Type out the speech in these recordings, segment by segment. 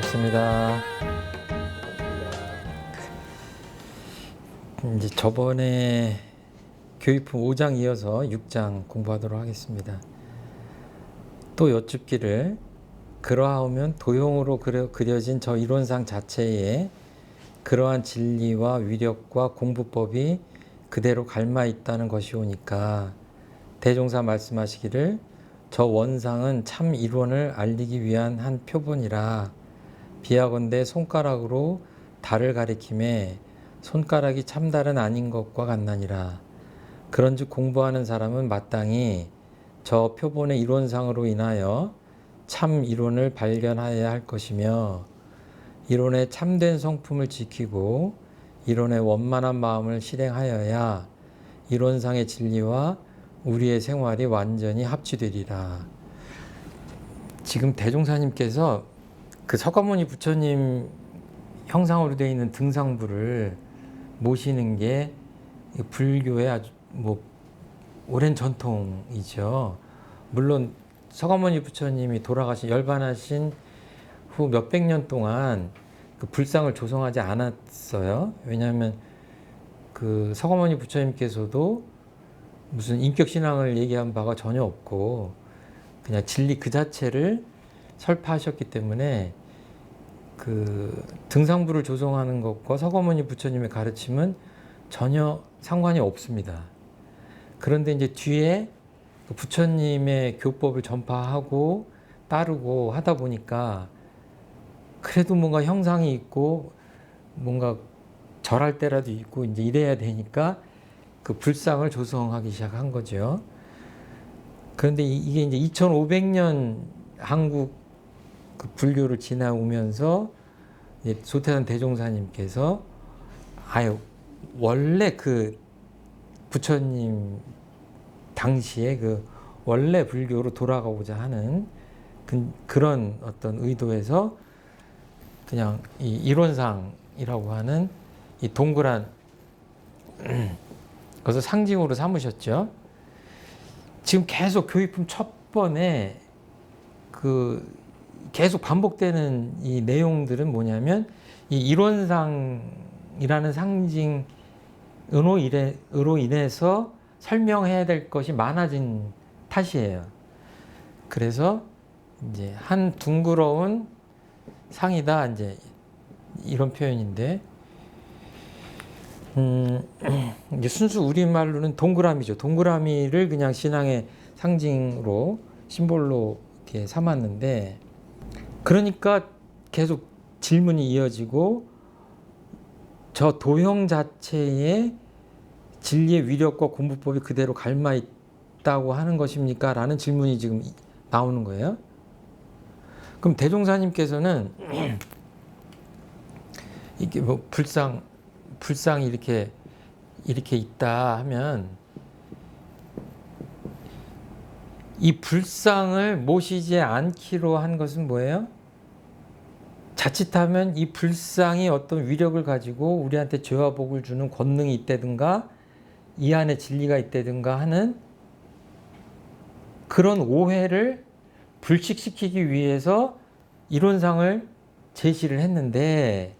반갑습니다. 이제 저번에 교육품 5장 이어서 6장 공부하도록 하겠습니다. 또 여쭙기를 그러하면 도형으로 그려진 저 이론상 자체에 그러한 진리와 위력과 공부법이 그대로 갈마 있다는 것이오니까 대종사 말씀하시기를 저 원상은 참 이론을 알리기 위한 한 표본이라 비하건대 손가락으로 달을 가리킴에 손가락이 참달은 아닌 것과 같나니라. 그런즉 공부하는 사람은 마땅히 저 표본의 이론상으로 인하여 참 이론을 발견하여야 할 것이며 이론의 참된 성품을 지키고 이론의 원만한 마음을 실행하여야 이론상의 진리와 우리의 생활이 완전히 합치되리라. 지금 대종사님께서 그 석가모니 부처님 형상으로 되어 있는 등상부를 모시는 게 불교의 아주 오랜 전통이죠. 물론 석가모니 부처님이 돌아가신 열반하신 후 몇백 년 동안 그 불상을 조성하지 않았어요. 왜냐하면 그 석가모니 부처님께서도 무슨 인격신앙을 얘기한 바가 전혀 없고 그냥 진리 그 자체를 설파하셨기 때문에 그 등상부를 조성하는 것과 석가모니 부처님의 가르침은 전혀 상관이 없습니다. 그런데 이제 뒤에 부처님의 교법을 전파하고 따르고 하다 보니까 그래도 뭔가 형상이 있고 뭔가 절할 때라도 있고 이제 이래야 되니까 그 불상을 조성하기 시작한 거죠. 그런데 이게 이제 2500년 한국 그 불교를 지나오면서 소태산 대종사님께서 원래 그 부처님 당시에 그 원래 불교로 돌아가고자 하는 그런 어떤 의도에서 그냥 이 이론상이라고 하는 이 동그란 그것을 상징으로 삼으셨죠. 지금 계속 교육품 첫 번에 그 계속 반복되는 이 내용들은 뭐냐면 이 이론상이라는 상징으로 인해서 설명해야 될 것이 많아진 탓이에요. 그래서 이제 한 둥그러운 상이다 이제 이런 표현인데 이제 순수 우리말로는 동그라미죠. 동그라미를 그냥 신앙의 상징으로 심볼로 이렇게 삼았는데 그러니까 계속 질문이 이어지고 저 도형 자체에 진리의 위력과 공부법이 그대로 갈마 있다고 하는 것입니까? 라는 질문이 지금 나오는 거예요. 그럼 대종사님께서는 이게 뭐 불상이 이렇게 있다 하면 이 불상을 모시지 않기로 한 것은 뭐예요? 자칫하면 이 불상이 어떤 위력을 가지고 우리한테 죄와 복을 주는 권능이 있다든가 이 안에 진리가 있다든가 하는 그런 오해를 불식시키기 위해서 이론상을 제시를 했는데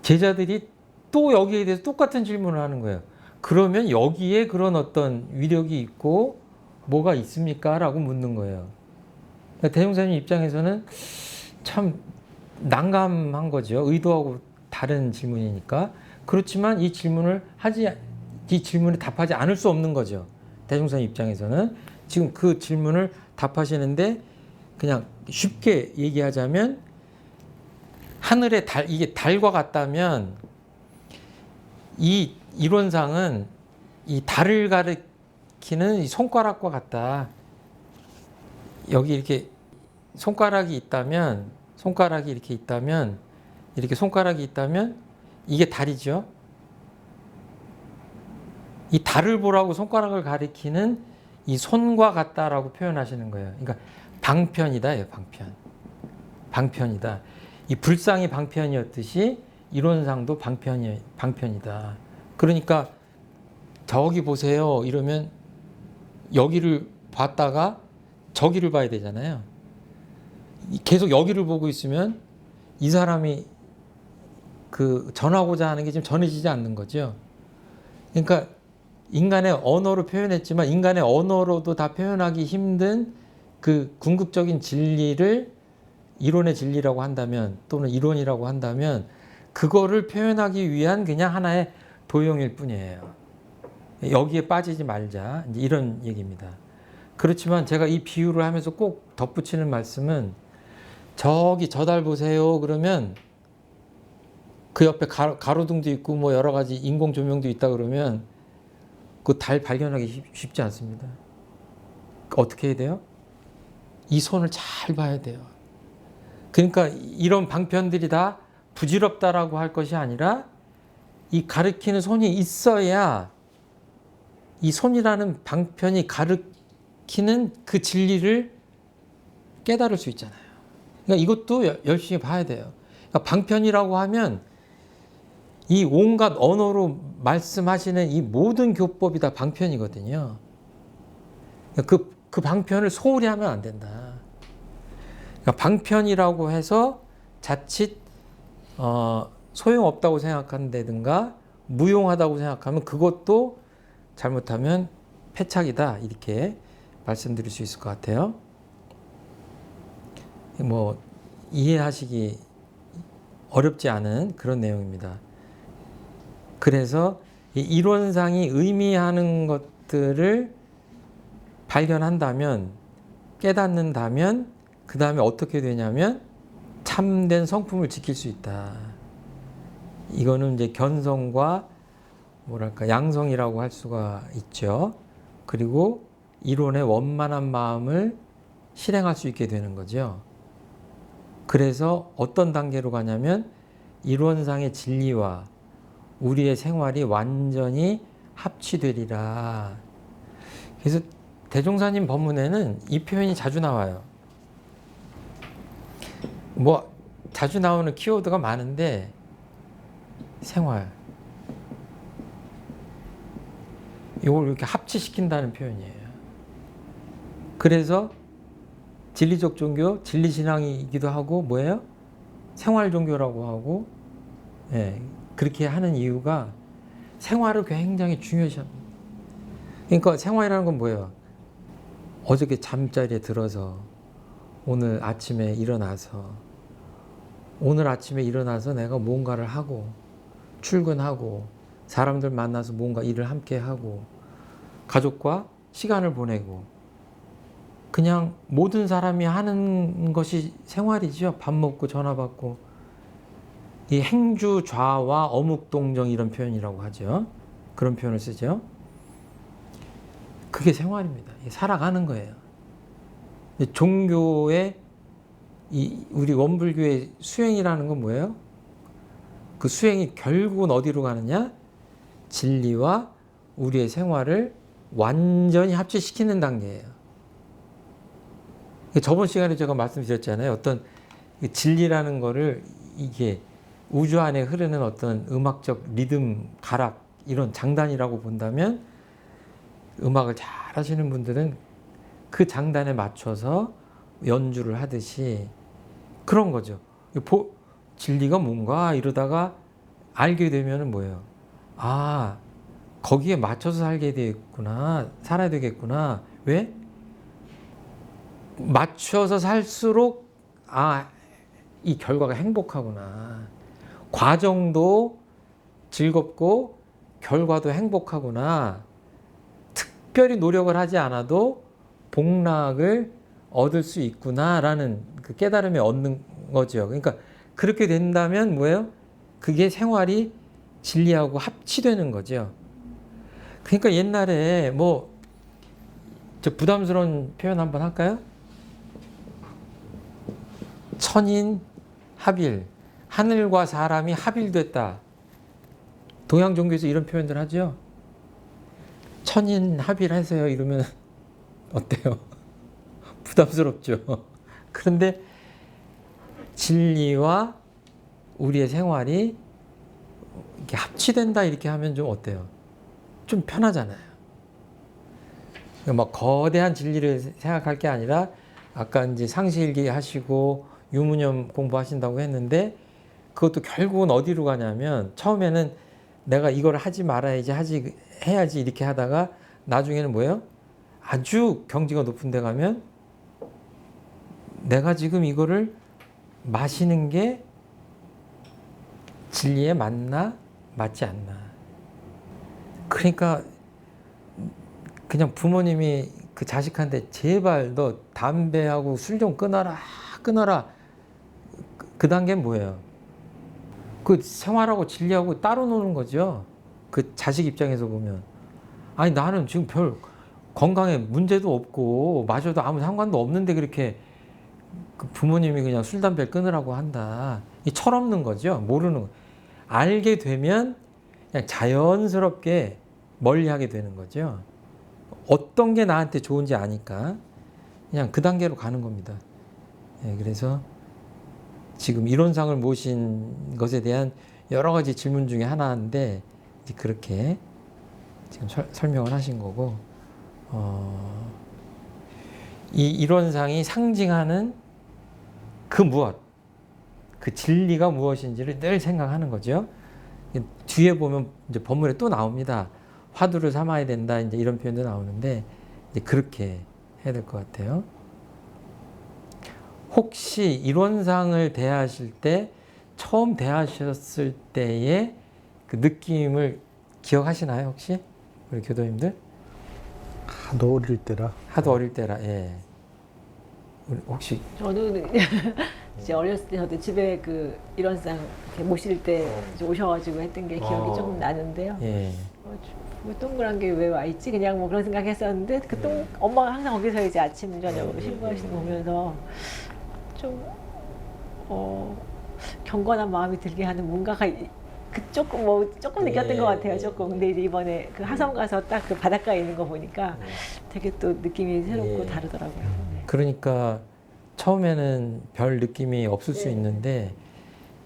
제자들이 또 여기에 대해서 똑같은 질문을 하는 거예요. 그러면 여기에 그런 어떤 위력이 있고 뭐가 있습니까? 라고 묻는 거예요. 그러니까 대종사님 입장에서는 참 난감한 거죠. 의도하고 다른 질문이니까. 그렇지만 이 질문에 답하지 않을 수 없는 거죠. 대종사님 입장에서는 지금 그 질문을 답하시는데 그냥 쉽게 얘기하자면 하늘의 달, 이게 달과 같다면 이 이론상은 이 달을 가리키는 이 손가락과 같다. 여기 이렇게 손가락이 있다면 이렇게 손가락이 있다면 이게 달이죠. 이 달을 보라고 손가락을 가리키는 이 손과 같다라고 표현하시는 거예요. 그러니까 방편이다. 방편이다. 이 불상이 방편이었듯이 이론상도 방편이다. 그러니까 저기 보세요 이러면 여기를 봤다가 저기를 봐야 되잖아요. 계속 여기를 보고 있으면 이 사람이 그 전하고자 하는 게 지금 전해지지 않는 거죠. 그러니까 인간의 언어로 표현했지만 인간의 언어로도 다 표현하기 힘든 그 궁극적인 진리를 이론의 진리라고 한다면 또는 이론이라고 한다면 그거를 표현하기 위한 그냥 하나의 도형일 뿐이에요. 여기에 빠지지 말자, 이제 이런 얘기입니다. 그렇지만 제가 이 비유를 하면서 꼭 덧붙이는 말씀은 저기 저 달 보세요 그러면 그 옆에 가로등도 있고 뭐 여러 가지 인공 조명도 있다 그러면 그 달 발견하기 쉽지 않습니다. 어떻게 해야 돼요? 이 손을 잘 봐야 돼요. 그러니까 이런 방편들이 다 부질없다라고 할 것이 아니라 이 가리키는 손이 있어야 이 손이라는 방편이 가리키는 그 진리를 깨달을 수 있잖아요. 그러니까 이것도 열심히 봐야 돼요. 그러니까 방편이라고 하면 이 온갖 언어로 말씀하시는 이 모든 교법이 다 방편이거든요. 그 방편을 소홀히 하면 안 된다. 그러니까 방편이라고 해서 자칫 소용없다고 생각한다든가 무용하다고 생각하면 그것도 잘못하면 패착이다, 이렇게 말씀드릴 수 있을 것 같아요. 뭐 이해하시기 어렵지 않은 그런 내용입니다. 그래서 이 이론상이 의미하는 것들을 발견한다면, 깨닫는다면 그 다음에 어떻게 되냐면 참된 성품을 지킬 수 있다. 이거는 이제 견성과 뭐랄까 양성이라고 할 수가 있죠. 그리고 이론의 원만한 마음을 실행할 수 있게 되는 거죠. 그래서 어떤 단계로 가냐면 이론상의 진리와 우리의 생활이 완전히 합치되리라. 그래서 대종사님 법문에는 이 표현이 자주 나와요. 뭐 자주 나오는 키워드가 많은데 생활, 이걸 이렇게 합치시킨다는 표현이에요. 그래서 진리적 종교, 진리신앙이기도 하고 뭐예요? 생활 종교라고 하고, 예, 그렇게 하는 이유가 생활을 굉장히 중요시합니다. 그러니까 생활이라는 건 뭐예요? 어저께 잠자리에 들어서 오늘 아침에 일어나서 내가 뭔가를 하고 출근하고 사람들 만나서 뭔가 일을 함께 하고 가족과 시간을 보내고 그냥 모든 사람이 하는 것이 생활이죠. 밥 먹고 전화 받고. 이 행주좌와 어묵동정 이런 표현이라고 하죠. 그런 표현을 쓰죠. 그게 생활입니다. 살아가는 거예요. 종교의 우리 원불교의 수행이라는 건 뭐예요? 그 수행이 결국은 어디로 가느냐? 진리와 우리의 생활을 완전히 합치시키는 단계예요. 저번 시간에 제가 말씀드렸잖아요. 어떤 진리라는 거를 이게 우주 안에 흐르는 어떤 음악적 리듬, 가락 이런 장단이라고 본다면 음악을 잘 하시는 분들은 그 장단에 맞춰서 연주를 하듯이 그런 거죠. 진리가 뭔가 이러다가 알게 되면 뭐예요? 아, 거기에 맞춰서 살게 되겠구나. 살아야 되겠구나. 왜? 맞춰서 살수록 이 결과가 행복하구나. 과정도 즐겁고 결과도 행복하구나. 특별히 노력을 하지 않아도 복락을 얻을 수 있구나라는 그 깨달음을 얻는 거죠. 그러니까 그렇게 된다면 뭐예요? 그게 생활이 진리하고 합치되는 거죠. 그러니까 옛날에 저 부담스러운 표현 한번 할까요? 천인 합일, 하늘과 사람이 합일됐다. 동양 종교에서 이런 표현들 하죠. 천인 합일하세요 이러면 어때요? 부담스럽죠. 그런데 진리와 우리의 생활이 이렇게 합치된다 이렇게 하면 좀 어때요? 좀 편하잖아요. 막 거대한 진리를 생각할 게 아니라 아까 이제 상시일기 하시고 유무념 공부하신다고 했는데 그것도 결국은 어디로 가냐면 처음에는 내가 이걸 하지 말아야지 해야지 이렇게 하다가 나중에는 뭐예요? 아주 경지가 높은 데 가면 내가 지금 이거를 마시는 게 진리에 맞나 맞지 않나. 그러니까 그냥 부모님이 그 자식한테 제발 너 담배하고 술 좀 끊어라 끊어라. 그 단계는 뭐예요? 그 생활하고 진리하고 따로 노는 거죠. 그 자식 입장에서 보면. 아니 나는 지금 별 건강에 문제도 없고 마셔도 아무 상관도 없는데 그렇게 그 부모님이 그냥 술 담배를 끊으라고 한다. 이 철없는 거죠. 모르는 거. 알게 되면 그냥 자연스럽게 멀리하게 되는 거죠. 어떤 게 나한테 좋은지 아니까 그냥 그 단계로 가는 겁니다. 예, 그래서 지금 이론상을 모신 것에 대한 여러 가지 질문 중에 하나인데 그렇게 지금 설명을 하신 거고, 이 이론상이 상징하는 그 무엇, 그 진리가 무엇인지를 늘 생각하는 거죠. 뒤에 보면 이제 본문에 또 나옵니다. 화두를 삼아야 된다, 이제 이런 표현도 나오는데 이제 그렇게 해야 될 것 같아요. 혹시 이론상을 대하실 때 처음 대하셨을 때의 그 느낌을 기억하시나요, 혹시? 우리 교도님들? 하도 어릴 때라. 하도 어릴 때라, 예. 우리 혹시 저는 이제 어렸을 때 저도 집에 그 이런상 이렇게 모실 때 이제 오셔가지고 했던 게 기억이 조금 나는데요. 예. 뭐 동그란 게 왜 와 있지? 그냥 뭐 그런 생각했었는데 엄마가 항상 거기서 이제 아침 저녁으로 신고하시는 거 보면서 좀 경건한 마음이 들게 하는 뭔가가 조금 느꼈던 것 같아요. 조금. 근데 이제 이번에 그 하성 가서 딱 그 바닷가에 있는 거 보니까 되게 또 느낌이 새롭고 다르더라고요. 네. 그러니까 처음에는 별 느낌이 없을 수 있는데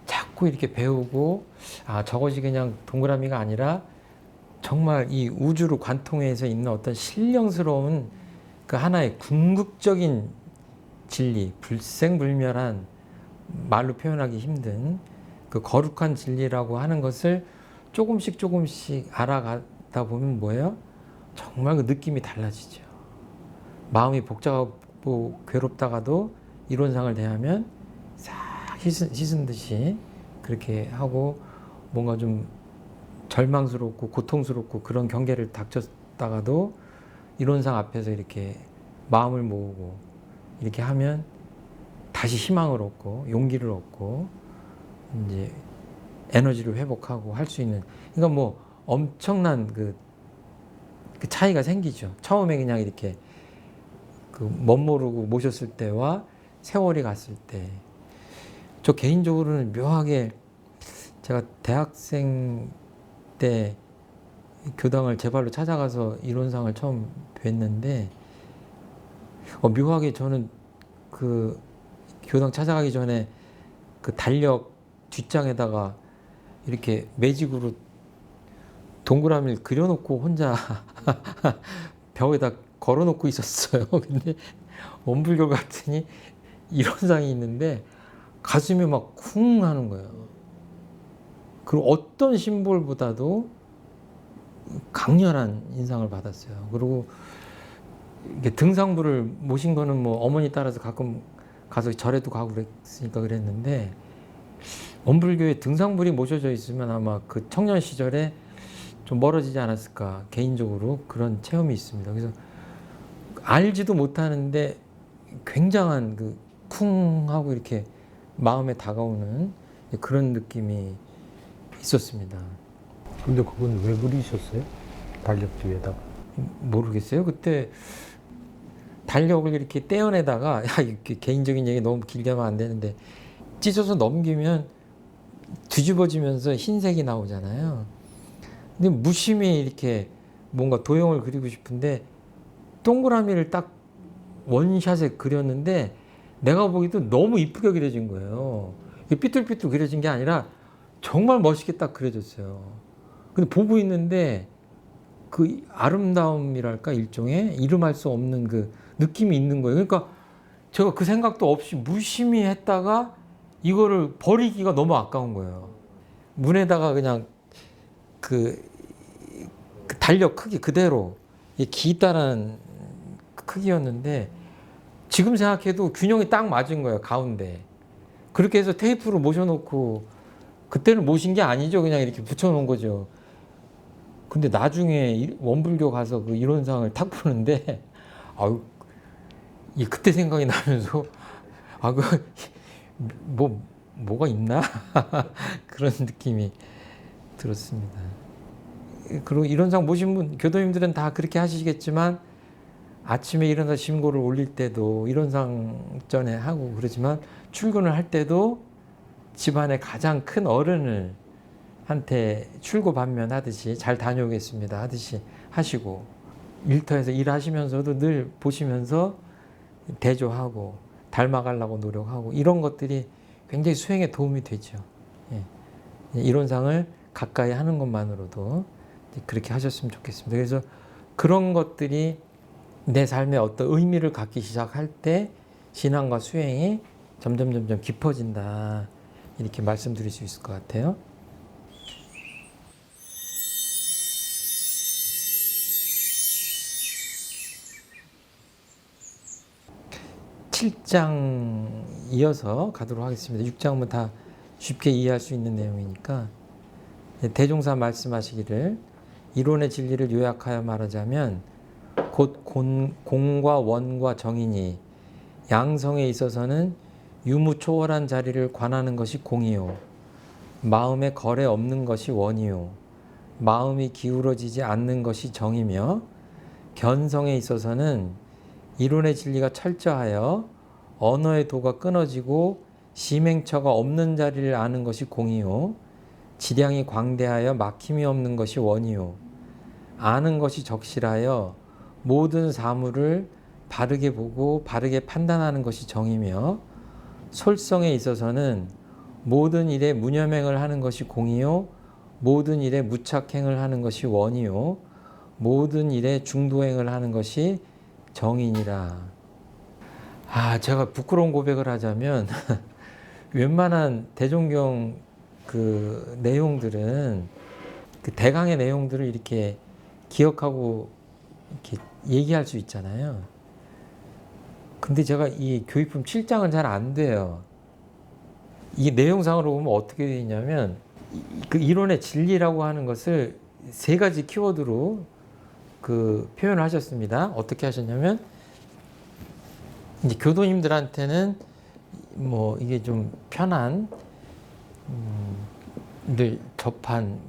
자꾸 이렇게 배우고 저것이 그냥 동그라미가 아니라 정말 이 우주로 관통해서 있는 어떤 신령스러운 그 하나의 궁극적인 진리, 불생불멸한 말로 표현하기 힘든 그 거룩한 진리라고 하는 것을 조금씩 알아가다 보면 뭐예요? 정말 그 느낌이 달라지죠. 마음이 복잡하고 괴롭다가도 이론상을 대하면 싹 씻은 듯이 그렇게 하고 뭔가 좀 절망스럽고 고통스럽고 그런 경계를 닥쳤다가도 이론상 앞에서 이렇게 마음을 모으고 이렇게 하면 다시 희망을 얻고 용기를 얻고 이제 에너지를 회복하고 할 수 있는, 그러니까 뭐 엄청난 그 차이가 생기죠. 처음에 그냥 이렇게 그 멋모르고 모셨을 때와 세월이 갔을 때. 저 개인적으로는 묘하게 제가 대학생 때 교당을 제 발로 찾아가서 이론상을 처음 뵀는데 묘하게 저는 그 교당 찾아가기 전에 그 달력 뒷장에다가 이렇게 매직으로 동그라미를 그려놓고 혼자 벽에다 걸어놓고 있었어요. 근데 원불교 갔더니 이론상이 있는데 가슴이 막 쿵 하는 거예요. 그리고 어떤 심볼보다도 강렬한 인상을 받았어요. 그리고 이게 등상부를 모신 거는 뭐 어머니 따라서 가끔 가서 절에도 가고 그랬으니까 그랬는데 원불교에 등상불이 모셔져 있으면 아마 그 청년 시절에 좀 멀어지지 않았을까, 개인적으로 그런 체험이 있습니다. 그래서 알지도 못하는데 굉장한 그 쿵 하고 이렇게 마음에 다가오는 그런 느낌이 있었습니다. 근데 그건 왜 그리셨어요? 달력 뒤에다가. 모르겠어요. 그때 달력을 이렇게 떼어내다가 이렇게 개인적인 얘기 너무 길게 하면 안 되는데 찢어서 넘기면 뒤집어지면서 흰색이 나오잖아요. 근데 무심히 이렇게 뭔가 도형을 그리고 싶은데 동그라미를 딱 원샷에 그렸는데 내가 보기도 너무 이쁘게 그려진 거예요. 삐뚤삐뚤 그려진 게 아니라 정말 멋있게 딱 그려졌어요. 근데 보고 있는데 그 아름다움이랄까, 일종의 이름할 수 없는 그 느낌이 있는 거예요. 그러니까 제가 그 생각도 없이 무심히 했다가 이거를 버리기가 너무 아까운 거예요. 문에다가 그냥 그 달력 크기 그대로 기다란 크기였는데 지금 생각해도 균형이 딱 맞은 거예요, 가운데. 그렇게 해서 테이프로 모셔놓고 그때는 모신 게 아니죠. 그냥 이렇게 붙여놓은 거죠. 근데 나중에 원불교 가서 그 이론상을 탁 보는데 아유, 그때 생각이 나면서 뭐가 있나? 그런 느낌이 들었습니다. 그리고 이론상 모신 분, 교도님들은 다 그렇게 하시겠지만 아침에 일어나서 심고를 올릴 때도 이론상 전에 하고 그러지만 출근을 할 때도 집안의 가장 큰 어른을 한테 출고 반면하듯이 잘 다녀오겠습니다 하듯이 하시고 일터에서 일하시면서도 늘 보시면서 대조하고 닮아가려고 노력하고 이런 것들이 굉장히 수행에 도움이 되죠. 예. 이론상을 가까이 하는 것만으로도 그렇게 하셨으면 좋겠습니다. 그래서 그런 것들이 내 삶에 어떤 의미를 갖기 시작할 때 신앙과 수행이 점점 깊어진다. 이렇게 말씀드릴 수 있을 것 같아요. (7장) 이어서 가도록 하겠습니다. 6장은 다 쉽게 이해할 수 있는 내용이니까 대종사 말씀하시기를 이론의 진리를 요약하여 말하자면 곧 공과 원과 정이니 양성에 있어서는 유무초월한 자리를 관하는 것이 공이요 마음에 거래 없는 것이 원이요 마음이 기울어지지 않는 것이 정이며 견성에 있어서는 이론의 진리가 철저하여 언어의 도가 끊어지고 심행처가 없는 자리를 아는 것이 공이요 지량이 광대하여 막힘이 없는 것이 원이요 아는 것이 적실하여 모든 사물을 바르게 보고 바르게 판단하는 것이 정이며 솔성에 있어서는 모든 일에 무념행을 하는 것이 공이요 모든 일에 무착행을 하는 것이 원이요 모든 일에 중도행을 하는 것이 정이니라. 제가 부끄러운 고백을 하자면 웬만한 대종경 그 내용들은 그 대강의 내용들을 이렇게 기억하고 이렇게 얘기할 수 있잖아요. 근데 제가 이 교육품 7장은 잘 안 돼요. 이게 내용상으로 보면 어떻게 되어 있냐면 그 이론의 진리라고 하는 것을 3가지 키워드로 그 표현을 하셨습니다. 어떻게 하셨냐면 이제 교도님들한테는 뭐 이게 좀 편한 늘 접한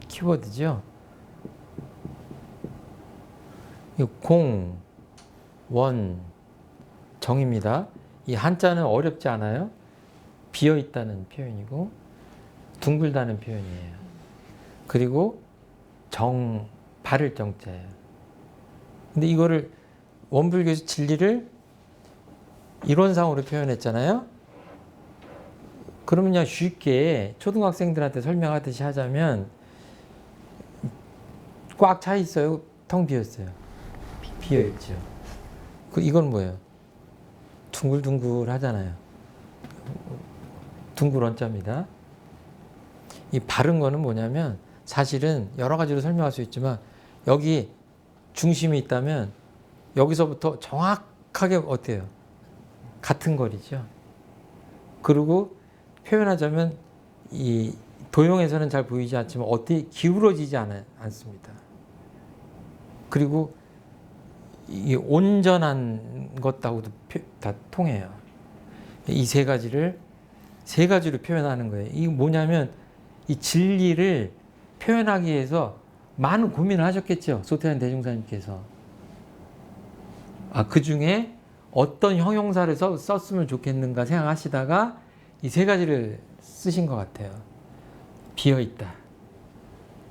키워드죠. 공, 원, 정입니다. 이 한자는 어렵지 않아요. 비어있다는 표현이고 둥글다는 표현이에요. 그리고 정, 바를 정자예요. 근데 이거를 원불교에서 진리를 이론상으로 표현했잖아요. 그러면 그냥 쉽게 초등학생들한테 설명하듯이 하자면 꽉 차 있어요? 텅 비었어요? 비어있죠. 이건 뭐예요? 둥글둥글 하잖아요. 둥글 원자입니다. 이 바른 거는 뭐냐면 사실은 여러 가지로 설명할 수 있지만 여기 중심이 있다면 여기서부터 정확하게 어때요? 같은 거리죠. 그리고 표현하자면 이 도형에서는 잘 보이지 않지만 어떻게 기울어지지 않습니다. 그리고 이 온전한 것하고도 다 통해요. 이 3가지로 표현하는 거예요. 이게 뭐냐면 이 진리를 표현하기 위해서 많은 고민을 하셨겠죠. 소태한 대종사님께서. 그 중에 어떤 형용사를 썼으면 좋겠는가 생각하시다가 이 3가지를 쓰신 것 같아요. 비어있다,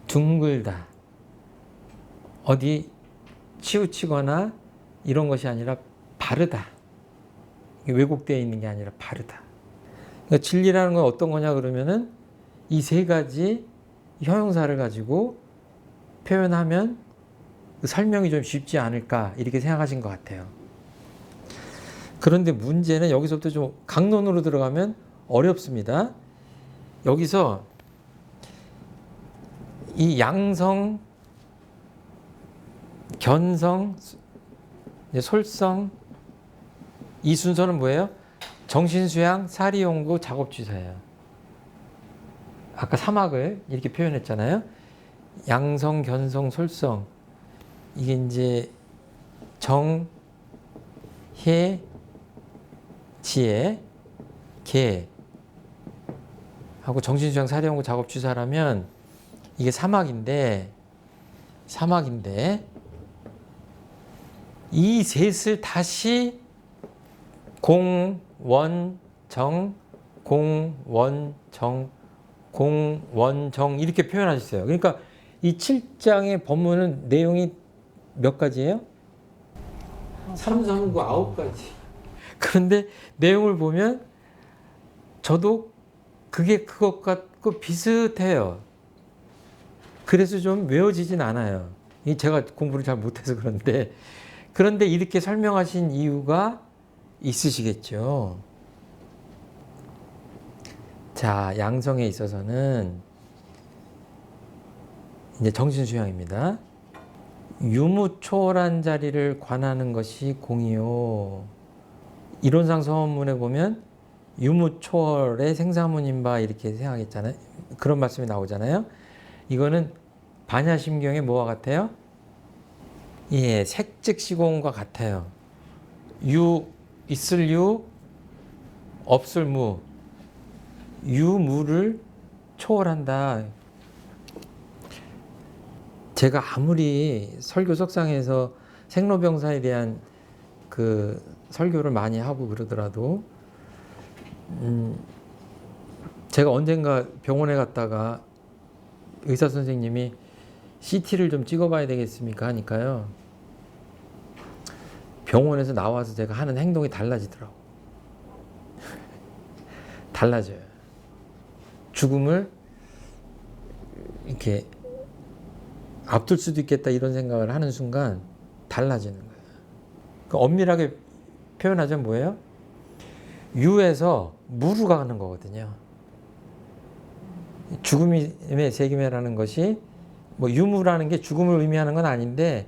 둥글다, 어디 치우치거나 이런 것이 아니라 바르다. 왜곡되어 있는 게 아니라 바르다. 그러니까 진리라는 건 어떤 거냐 그러면은 이 3가지 형용사를 가지고 표현하면 설명이 좀 쉽지 않을까 이렇게 생각하신 것 같아요. 그런데 문제는 여기서부터 좀 강론으로 들어가면 어렵습니다. 여기서 이 양성, 견성, 솔성 이 순서는 뭐예요? 정신수양, 사리용구, 작업주사예요. 아까 사막을 이렇게 표현했잖아요. 양성, 견성, 솔성 이게 이제 정, 해, 지혜, 개 하고 정신수양, 사리용구, 작업주사라면 이게 사막인데 이 셋을 다시 공, 원, 정, 공, 원, 정, 공, 원, 정 이렇게 표현하셨어요. 그러니까 이 7장의 법문은 내용이 몇 가지예요? 3, 3, 9, 9가지. 그런데 내용을 보면 저도 그게 그것 같고 비슷해요. 그래서 좀 외워지진 않아요. 제가 공부를 잘 못해서 그런데 이렇게 설명하신 이유가 있으시겠죠. 자, 양성에 있어서는 이제 정신수양입니다. 유무초월한 자리를 관하는 것이 공이요. 이론상 서원문에 보면 유무초월의 생사문인바 이렇게 생각했잖아요. 그런 말씀이 나오잖아요. 이거는 반야심경의 뭐와 같아요? 예, 색즉시공과 같아요. 있을 유, 없을 무. 유무를 초월한다. 제가 아무리 설교 석상에서 생로병사에 대한 그 설교를 많이 하고 그러더라도 제가 언젠가 병원에 갔다가 의사 선생님이 CT를 좀 찍어봐야 되겠습니까 하니까요. 병원에서 나와서 제가 하는 행동이 달라지더라고. 달라져요. 죽음을 이렇게 앞둘 수도 있겠다 이런 생각을 하는 순간 달라지는 거예요. 그러니까 엄밀하게 표현하자면 뭐예요? 유에서 무로 가는 거거든요. 죽음의 세기매라는 것이 뭐 유무라는 게 죽음을 의미하는 건 아닌데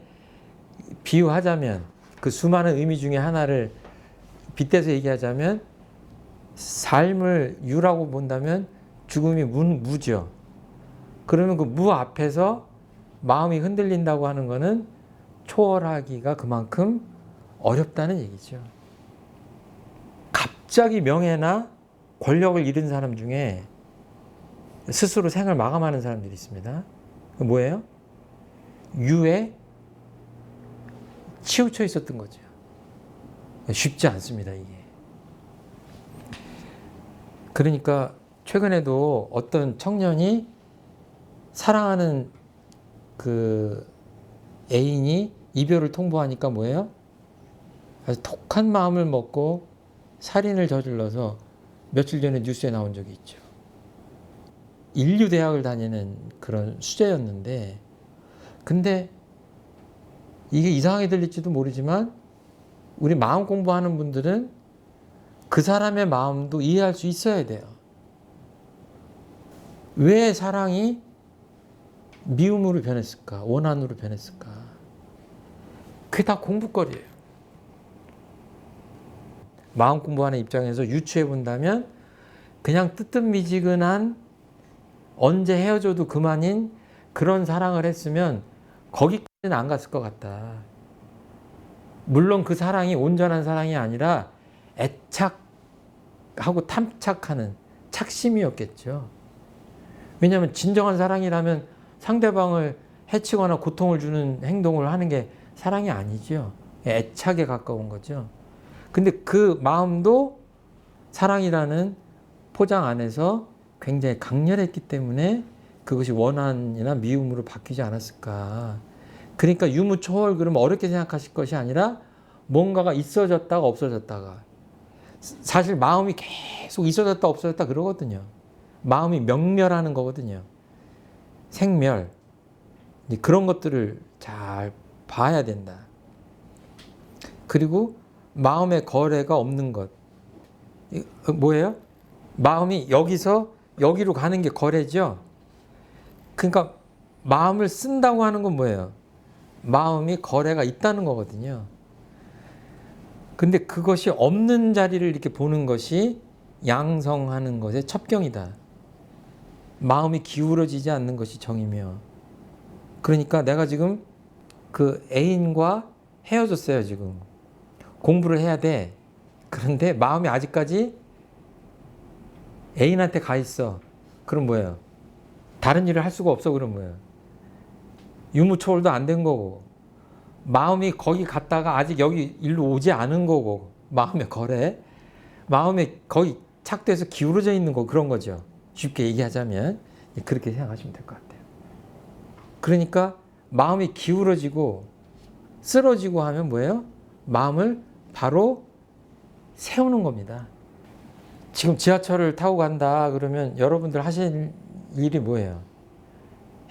비유하자면 그 수많은 의미 중에 하나를 빗대서 얘기하자면 삶을 유라고 본다면 죽음이 무죠. 그러면 그 무 앞에서 마음이 흔들린다고 하는 거는 초월하기가 그만큼 어렵다는 얘기죠. 갑자기 명예나 권력을 잃은 사람 중에 스스로 생을 마감하는 사람들이 있습니다. 뭐예요? 유에 치우쳐 있었던 거죠. 쉽지 않습니다, 이게. 그러니까 최근에도 어떤 청년이 사랑하는 그 애인이 이별을 통보하니까 뭐예요? 아주 독한 마음을 먹고 살인을 저질러서 며칠 전에 뉴스에 나온 적이 있죠. 인류대학을 다니는 그런 수재였는데 근데 이게 이상하게 들릴지도 모르지만 우리 마음 공부하는 분들은 그 사람의 마음도 이해할 수 있어야 돼요. 왜 사랑이 미움으로 변했을까? 원한으로 변했을까? 그게 다 공부거리예요. 마음 공부하는 입장에서 유추해 본다면 그냥 뜨뜻미지근한 언제 헤어져도 그만인 그런 사랑을 했으면 거기까지는 안 갔을 것 같다. 물론 그 사랑이 온전한 사랑이 아니라 애착하고 탐착하는 착심이었겠죠. 왜냐하면 진정한 사랑이라면 상대방을 해치거나 고통을 주는 행동을 하는 게 사랑이 아니죠. 애착에 가까운 거죠. 근데 그 마음도 사랑이라는 포장 안에서 굉장히 강렬했기 때문에 그것이 원한이나 미움으로 바뀌지 않았을까. 그러니까 유무초월 그러면 어렵게 생각하실 것이 아니라 뭔가가 있어졌다가 없어졌다가. 사실 마음이 계속 있어졌다 없어졌다 그러거든요. 마음이 명멸하는 거거든요. 생멸. 그런 것들을 잘 봐야 된다. 그리고 마음의 거래가 없는 것. 뭐예요? 마음이 여기서 여기로 가는 게 거래죠. 그러니까 마음을 쓴다고 하는 건 뭐예요? 마음이 거래가 있다는 거거든요. 근데 그것이 없는 자리를 이렇게 보는 것이 양성하는 것의 첩경이다. 마음이 기울어지지 않는 것이 정이며. 그러니까 내가 지금 그 애인과 헤어졌어요, 지금. 공부를 해야 돼. 그런데 마음이 아직까지 애인한테 가 있어. 그럼 뭐예요? 다른 일을 할 수가 없어. 그럼 뭐예요? 유무초월도 안 된 거고. 마음이 거기 갔다가 아직 여기 일로 오지 않은 거고. 마음의 거래. 마음에 거기 착돼서 기울어져 있는 거 그런 거죠. 쉽게 얘기하자면 그렇게 생각하시면 될 것 같아요. 그러니까 마음이 기울어지고 쓰러지고 하면 뭐예요? 마음을 바로 세우는 겁니다. 지금 지하철을 타고 간다 그러면 여러분들 하실 일이 뭐예요?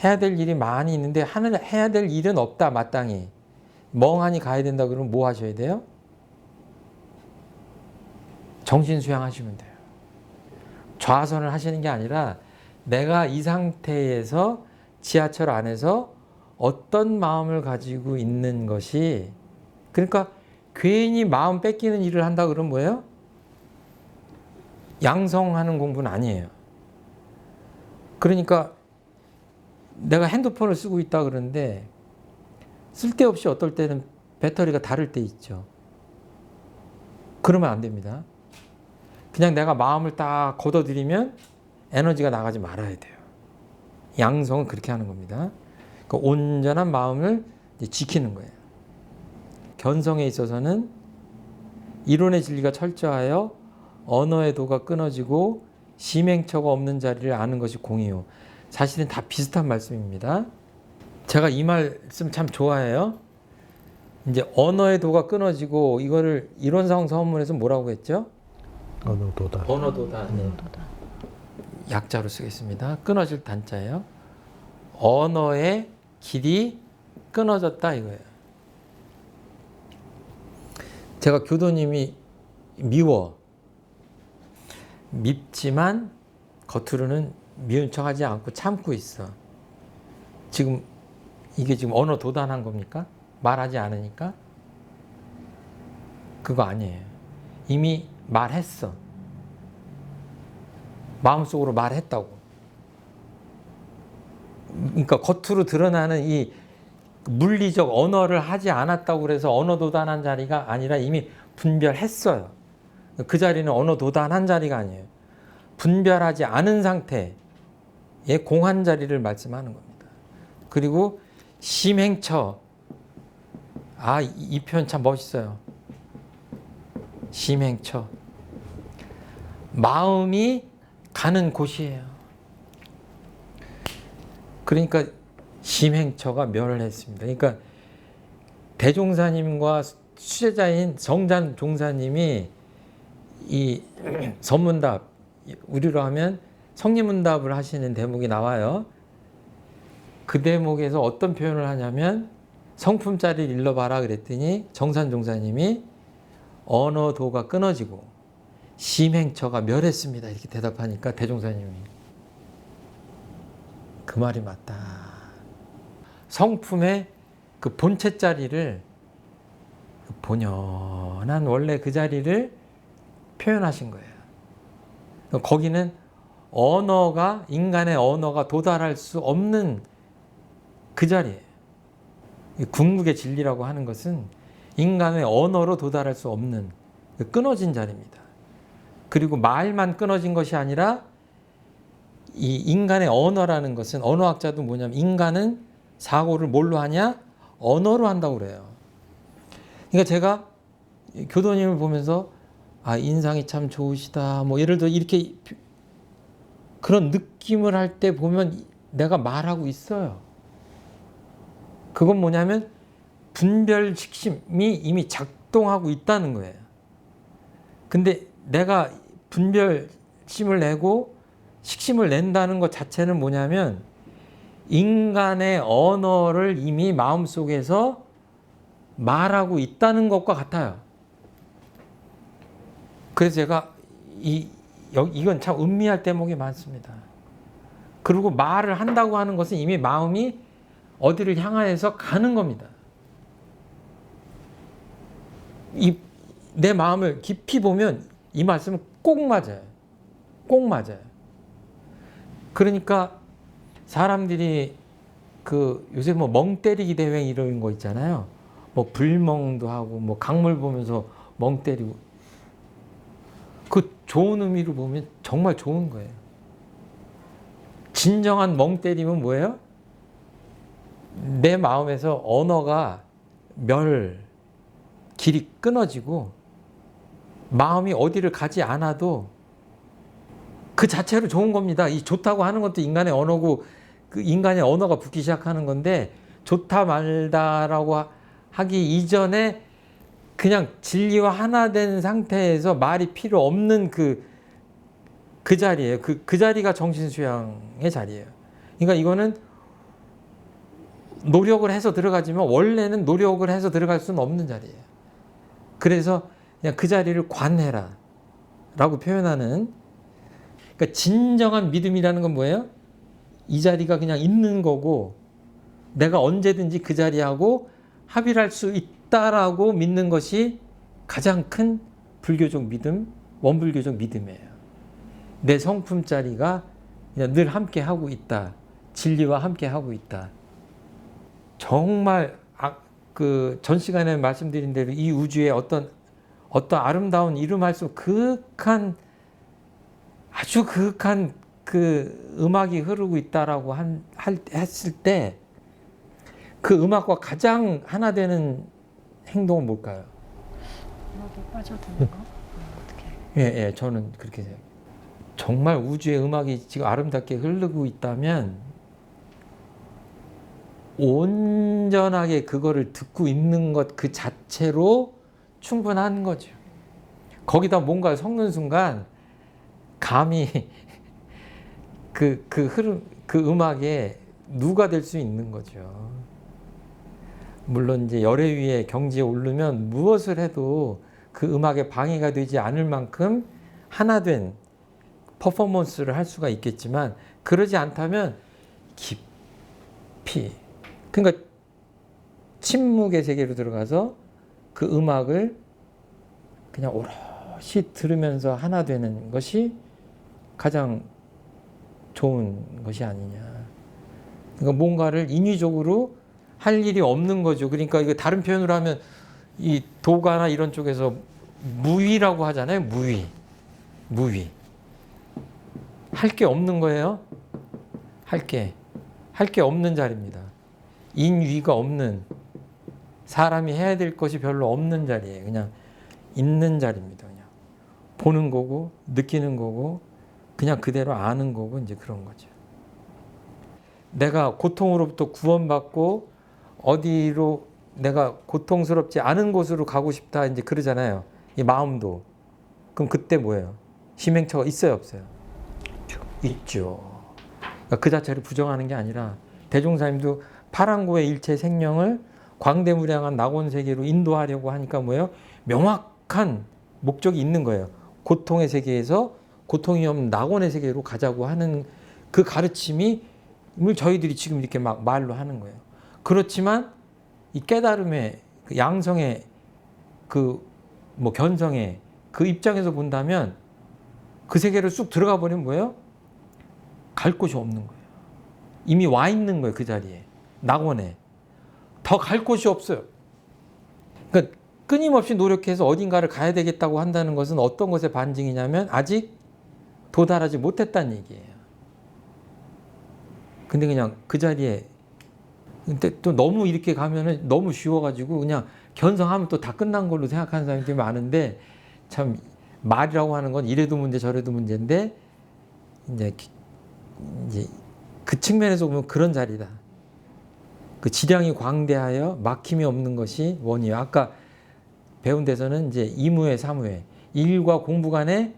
해야 될 일이 많이 있는데 해야 될 일은 없다 마땅히. 멍하니 가야 된다 그러면 뭐 하셔야 돼요? 정신 수양하시면 돼요. 좌선을 하시는 게 아니라 내가 이 상태에서 지하철 안에서 어떤 마음을 가지고 있는 것이, 그러니까 괜히 마음 뺏기는 일을 한다 그러면 뭐예요? 양성하는 공부는 아니에요. 그러니까 내가 핸드폰을 쓰고 있다 그러는데 쓸데없이 어떨 때는 배터리가 닳을 때 있죠. 그러면 안 됩니다. 그냥 내가 마음을 딱 걷어들이면 에너지가 나가지 말아야 돼요. 양성은 그렇게 하는 겁니다. 그러니까 온전한 마음을 지키는 거예요. 견성에 있어서는 이론의 진리가 철저하여 언어의 도가 끊어지고 심행처가 없는 자리를 아는 것이 공이요. 사실은 다 비슷한 말씀입니다. 제가 이 말씀 참 좋아해요. 이제 언어의 도가 끊어지고 이거를 이론상 서문에서 뭐라고 했죠? 언어도다. 언어도다. 네. 약자로 쓰겠습니다. 끊어질 단자예요. 언어의 길이 끊어졌다 이거예요. 제가 교도님이 미워. 밉지만 겉으로는 미운 척하지 않고 참고 있어. 지금 이게 지금 언어 도단한 겁니까? 말하지 않으니까? 그거 아니에요. 이미 말했어. 마음속으로 말했다고. 그러니까 겉으로 드러나는 이 물리적 언어를 하지 않았다고 그래서 언어 도단한 자리가 아니라 이미 분별했어요. 그 자리는 언어 도단한 자리가 아니에요. 분별하지 않은 상태의 공한 자리를 말씀하는 겁니다. 그리고 심행처. 아, 이 표현 참 멋있어요. 심행처. 마음이 가는 곳이에요. 그러니까 심행처가 멸을 했습니다. 그러니까 대종사님과 수제자인 정잔 종사님이 이 선문답, 우리로 하면 성리문답을 하시는 대목이 나와요. 그 대목에서 어떤 표현을 하냐면 성품자리를 일러봐라 그랬더니 정산 종사님이 언어도가 끊어지고 심행처가 멸했습니다. 이렇게 대답하니까 대종사님이 그 말이 맞다. 성품의 그 본체 자리를, 본연한 원래 그 자리를 표현하신 거예요. 거기는 언어가, 인간의 언어가 도달할 수 없는 그 자리예요. 궁극의 진리라고 하는 것은 인간의 언어로 도달할 수 없는 끊어진 자리입니다. 그리고 말만 끊어진 것이 아니라 이 인간의 언어라는 것은, 언어학자도 뭐냐면 인간은 사고를 뭘로 하냐? 언어로 한다고 그래요. 그러니까 제가 교도님을 보면서 아, 인상이 참 좋으시다. 뭐 예를 들어 이렇게 그런 느낌을 할 때 보면 내가 말하고 있어요. 그건 뭐냐면 분별 식심이 이미 작동하고 있다는 거예요. 근데 내가 분별심을 내고 식심을 낸다는 것 자체는 뭐냐면 인간의 언어를 이미 마음속에서 말하고 있다는 것과 같아요. 그래서 제가 이건 참 음미할 대목이 많습니다. 그리고 말을 한다고 하는 것은 이미 마음이 어디를 향하여서 가는 겁니다. 내 마음을 깊이 보면 이 말씀은 꼭 맞아요. 꼭 맞아요. 그러니까 사람들이 요새 뭐 멍 때리기 대회 이런 거 있잖아요. 뭐 불멍도 하고 뭐 강물 보면서 멍 때리고, 그 좋은 의미로 보면 정말 좋은 거예요. 진정한 멍 때리면 뭐예요? 내 마음에서 언어가 길이 끊어지고 마음이 어디를 가지 않아도 그 자체로 좋은 겁니다. 이 좋다고 하는 것도 인간의 언어고, 그 인간의 언어가 붙기 시작하는 건데, 좋다 말다라고 하기 이전에 그냥 진리와 하나 된 상태에서 말이 필요 없는 그 자리예요. 그 자리가 정신수양의 자리예요. 그러니까 이거는 노력을 해서 들어가지만 원래는 노력을 해서 들어갈 수는 없는 자리예요. 그래서 그냥 그 자리를 관해라 라고 표현하는, 그러니까 진정한 믿음이라는 건 뭐예요? 이 자리가 그냥 있는 거고 내가 언제든지 그 자리하고 합의를 할 수 있다라고 믿는 것이 가장 큰 불교적 믿음, 원불교적 믿음이에요. 내 성품 자리가 그냥 늘 함께 하고 있다. 진리와 함께 하고 있다. 정말 전 시간에 말씀드린 대로 이 우주에 어떤 아름다운 이름할 수 아주 그윽한 그 음악이 흐르고 있다라고 했을 때, 그 음악과 가장 하나 되는 행동은 뭘까요? 음악에 빠져드는 거? 어떻게? 예, 저는 그렇게 생각해요. 정말 우주의 음악이 지금 아름답게 흐르고 있다면 온전하게 그거를 듣고 있는 것 그 자체로 충분한 거죠. 거기다 뭔가 섞는 순간 감히 그 음악에 누가 될 수 있는 거죠. 물론 이제 열애 위에 경지에 오르면 무엇을 해도 그 음악에 방해가 되지 않을 만큼 하나된 퍼포먼스를 할 수가 있겠지만, 그러지 않다면 깊이, 그러니까 침묵의 세계로 들어가서 그 음악을 그냥 오롯이 들으면서 하나 되는 것이 가장 좋은 것이 아니냐. 그러니까 뭔가를 인위적으로 할 일이 없는 거죠. 그러니까 이거 다른 표현으로 하면 이 도가나 이런 쪽에서 무위라고 하잖아요. 무위. 할 게 없는 거예요. 할 게 없는 자리입니다. 인위가 없는, 사람이 해야 될 것이 별로 없는 자리예요. 그냥 있는 자리입니다. 그냥 보는 거고 느끼는 거고 그냥 그대로 아는 거고, 이제 그런 거죠. 내가 고통으로부터 구원받고 어디로 내가 고통스럽지 않은 곳으로 가고 싶다, 이제 그러잖아요. 이 마음도. 그럼 그때 뭐예요? 희맹처가 있어요, 없어요? 있죠. 그러니까 그 자체를 부정하는 게 아니라, 대종사님도 파랑고의 일체 생명을 광대무량한 낙원 세계로 인도하려고 하니까 뭐예요? 명확한 목적이 있는 거예요. 고통의 세계에서 고통이 없는 낙원의 세계로 가자고 하는 그 가르침이 저희들이 지금 이렇게 막 말로 하는 거예요. 그렇지만 이 깨달음의 그 양성의 견성의 그 입장에서 본다면 그 세계를 쑥 들어가 버리면 뭐예요? 갈 곳이 없는 거예요. 이미 와 있는 거예요. 그 자리에. 낙원에. 더 갈 곳이 없어요. 그러니까 끊임없이 노력해서 어딘가를 가야 되겠다고 한다는 것은 어떤 것의 반증이냐면 아직 도달하지 못했다는 얘기예요. 근데 그냥 그 자리에, 근데 또 너무 이렇게 가면은 너무 쉬워가지고 그냥 견성하면 또 다 끝난 걸로 생각하는 사람들이 많은데, 참 말이라고 하는 건 이래도 문제 저래도 문제인데, 이제 그 측면에서 보면 그런 자리다. 그 지량이 광대하여 막힘이 없는 것이 원이에요. 아까 배운 데서는 이제 이무회, 사무회, 일과 공부 간에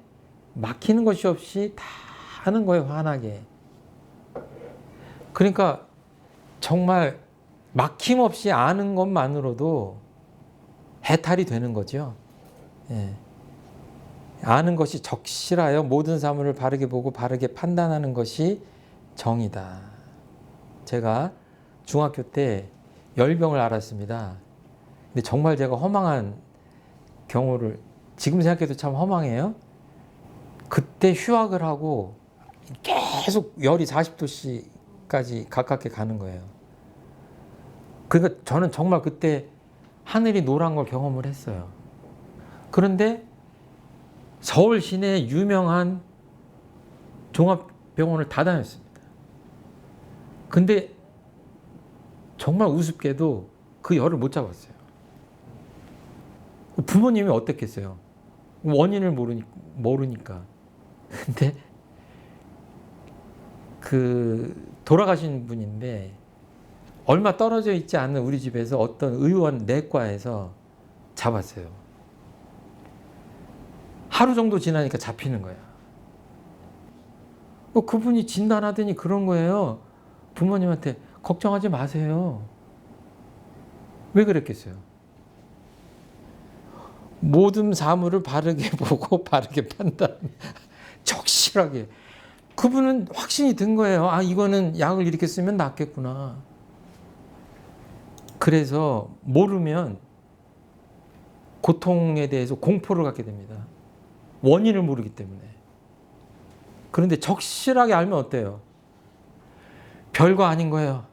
막히는 것이 없이 다 하는 거예요, 환하게. 그러니까 정말 막힘없이 아는 것만으로도 해탈이 되는 거죠. 예. 아는 것이 적실하여 모든 사물을 바르게 보고 바르게 판단하는 것이 정이다. 제가 중학교 때 열병을 앓았습니다. 근데 정말 제가 허망한 경우를 지금 생각해도 참 허망해요. 그때 휴학을 하고 계속 열이 40도씨까지 가깝게 가는 거예요. 그러니까 저는 정말 그때 하늘이 노란 걸 경험을 했어요. 그런데 서울 시내 유명한 종합병원을 다 다녔습니다. 근데 정말 우습게도 그 열을 못 잡았어요. 부모님이 어땠겠어요? 원인을 모르니까. 근데 그 돌아가신 분인데 얼마 떨어져 있지 않은 우리 집에서 어떤 의원 내과에서 잡았어요. 하루 정도 지나니까 잡히는 거야. 그분이 진단하더니 그런 거예요. 부모님한테 걱정하지 마세요. 왜 그랬겠어요? 모든 사물을 바르게 보고 바르게 판단. 적실하게. 그분은 확신이 든 거예요. 아, 이거는 약을 이렇게 쓰면 낫겠구나. 그래서 모르면 고통에 대해서 공포를 갖게 됩니다. 원인을 모르기 때문에. 그런데 적실하게 알면 어때요? 별거 아닌 거예요.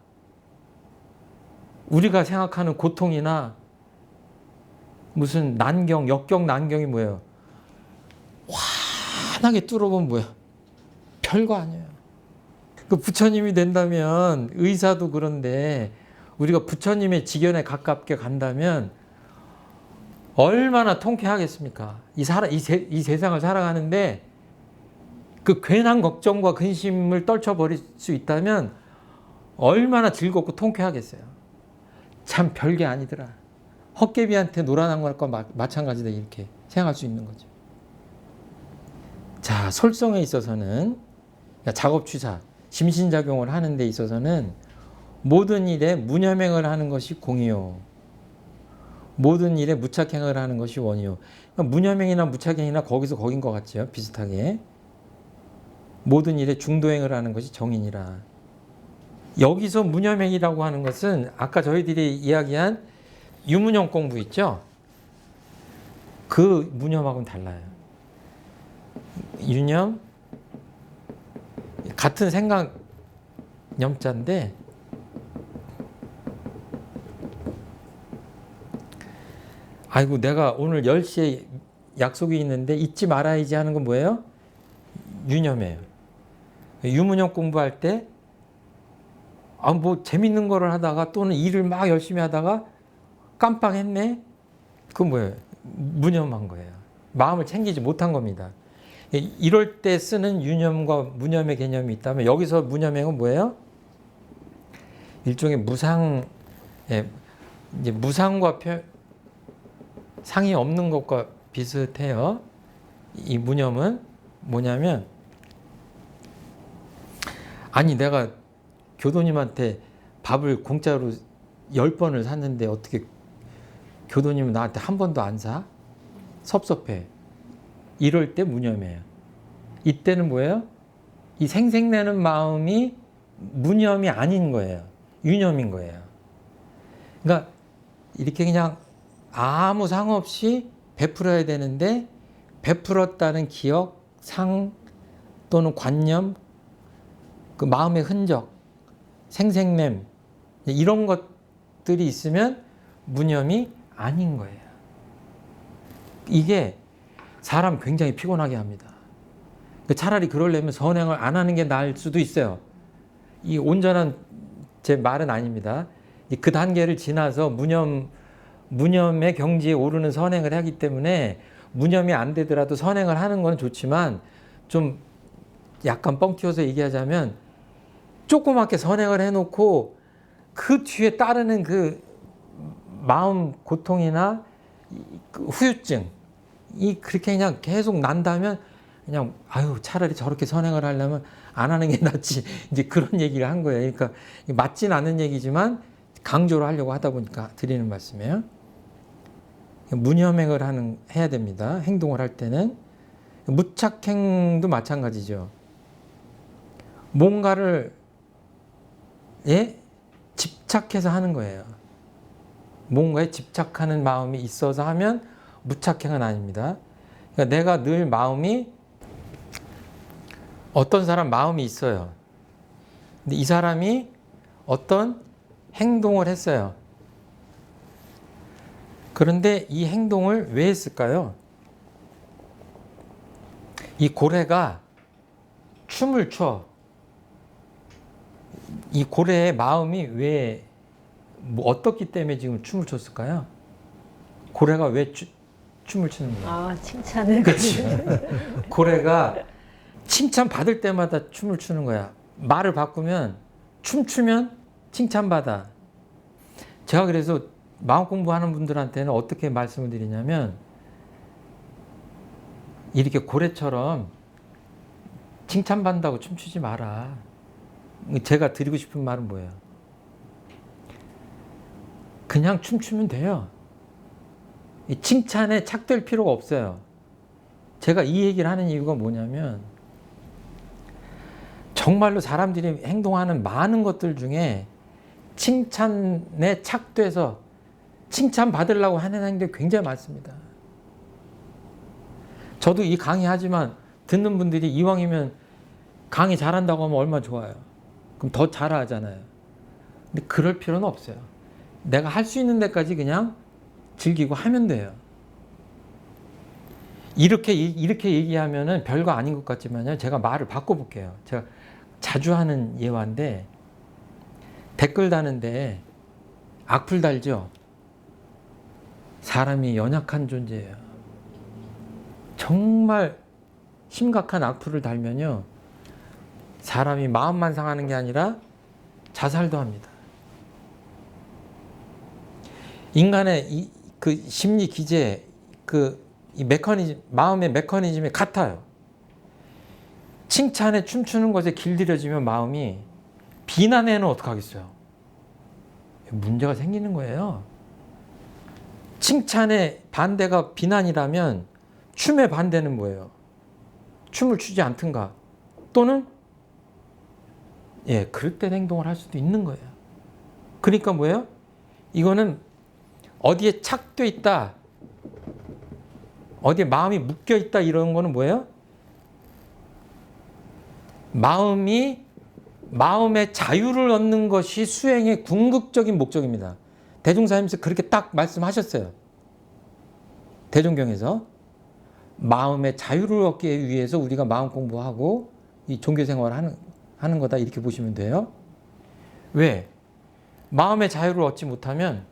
우리가 생각하는 고통이나 무슨 난경, 역경 난경이 뭐예요? 환하게 뚫어보면 뭐예요? 별거 아니에요. 그 부처님이 된다면 의사도 그런데 우리가 부처님의 지견에 가깝게 간다면 얼마나 통쾌하겠습니까? 이 세상을 살아가는데 그 괜한 걱정과 근심을 떨쳐버릴 수 있다면 얼마나 즐겁고 통쾌하겠어요. 참 별게 아니더라. 헛개비한테 노란한 것과 마찬가지다 이렇게 생각할 수 있는 거죠. 자, 솔성에 있어서는 작업취사, 심신작용을 하는 데 있어서는 모든 일에 무념행을 하는 것이 공이요. 모든 일에 무착행을 하는 것이 원이요. 그러니까 무념행이나 무착행이나 거기서 거긴 것 같죠. 비슷하게. 모든 일에 중도행을 하는 것이 정이니라. 여기서 무념행이라고 하는 것은 아까 저희들이 이야기한 유무념 공부 있죠? 그 무념하고는 달라요. 유념, 같은 생각 염자인데 아이고 내가 오늘 10시에 약속이 있는데 잊지 말아야지 하는 건 뭐예요? 유념이에요. 유무념 공부할 때 뭐 재밌는 거를 하다가 또는 일을 막 열심히 하다가 깜빡했네? 그건 뭐예요? 무념한 거예요. 마음을 챙기지 못한 겁니다. 이럴 때 쓰는 유념과 무념의 개념이 있다면 여기서 무념행은 뭐예요? 일종의 이제 무상과 상이 없는 것과 비슷해요. 이 무념은 뭐냐면 아니 내가 교도님한테 밥을 공짜로 10번을 샀는데 어떻게 교도님은 나한테 한 번도 안 사? 섭섭해. 이럴 때 무념이에요. 이때는 뭐예요? 이 생색내는 마음이 무념이 아닌 거예요. 유념인 거예요. 그러니까 이렇게 그냥 아무 상 없이 베풀어야 되는데 베풀었다는 기억, 상 또는 관념, 그 마음의 흔적, 생색냄 이런 것들이 있으면 무념이 아닌 거예요. 이게 사람 굉장히 피곤하게 합니다. 차라리 그러려면 선행을 안 하는 게 나을 수도 있어요. 이 온전한 제 말은 아닙니다. 그 단계를 지나서 무념의 경지에 오르는 선행을 하기 때문에 무념이 안 되더라도 선행을 하는 건 좋지만 좀 약간 뻥 튀어서 얘기하자면 조그맣게 선행을 해놓고 그 뒤에 따르는 그 마음 고통이나 그 후유증 이 그렇게 그냥 계속 난다면 그냥 아유 차라리 저렇게 선행을 하려면 안 하는 게 낫지 이제 그런 얘기를 한 거예요. 그러니까 맞진 않은 얘기지만 강조를 하려고 하다 보니까 드리는 말씀이에요. 무념행을 해야 됩니다. 행동을 할 때는 무착행도 마찬가지죠. 뭔가를 집착해서 하는 거예요. 뭔가에 집착하는 마음이 있어서 하면 무착행은 아닙니다. 그러니까 내가 늘 마음이 어떤 사람 마음이 있어요. 근데 이 사람이 어떤 행동을 했어요. 그런데 이 행동을 왜 했을까요? 이 고래가 춤을 춰. 이 고래의 마음이 왜 어떻기 때문에 지금 춤을 췄을까요? 고래가 왜 춤을 추는 거예요? 아, 칭찬을. 그치? 고래가 칭찬 받을 때마다 춤을 추는 거야. 말을 바꾸면 춤추면 칭찬받아. 제가 그래서 마음 공부하는 분들한테는 어떻게 말씀을 드리냐면 이렇게 고래처럼 칭찬받는다고 춤추지 마라. 제가 드리고 싶은 말은 뭐예요? 그냥 춤추면 돼요. 이 칭찬에 착될 필요가 없어요. 제가 이 얘기를 하는 이유가 뭐냐면 정말로 사람들이 행동하는 많은 것들 중에 칭찬에 착돼서 칭찬받으려고 하는 행동이 굉장히 많습니다. 저도 이 강의하지만 듣는 분들이 이왕이면 강의 잘한다고 하면 얼마나 좋아요. 그럼 더 잘하잖아요. 근데 그럴 필요는 없어요. 내가 할 수 있는 데까지 그냥 즐기고 하면 돼요. 이렇게 얘기하면은 별거 아닌 것 같지만요. 제가 말을 바꿔볼게요. 제가 자주 하는 예화인데 댓글 다는데 악플 달죠. 사람이 연약한 존재예요. 정말 심각한 악플을 달면요. 사람이 마음만 상하는 게 아니라 자살도 합니다. 인간의 그 심리 기제, 이 메커니즘, 마음의 메커니즘이 같아요. 칭찬에 춤추는 것에 길들여지면 마음이 비난에는 어떡하겠어요? 문제가 생기는 거예요. 칭찬의 반대가 비난이라면 춤의 반대는 뭐예요? 춤을 추지 않든가 또는 그릇된 행동을 할 수도 있는 거예요. 그러니까 뭐예요? 이거는 어디에 착돼 있다, 어디에 마음이 묶여 있다 이런 거는 뭐예요? 마음의 자유를 얻는 것이 수행의 궁극적인 목적입니다. 대종사님께서 그렇게 딱 말씀하셨어요. 대종경에서 마음의 자유를 얻기 위해서 우리가 마음 공부하고 이 종교 생활을 하는 거다 이렇게 보시면 돼요. 왜? 마음의 자유를 얻지 못하면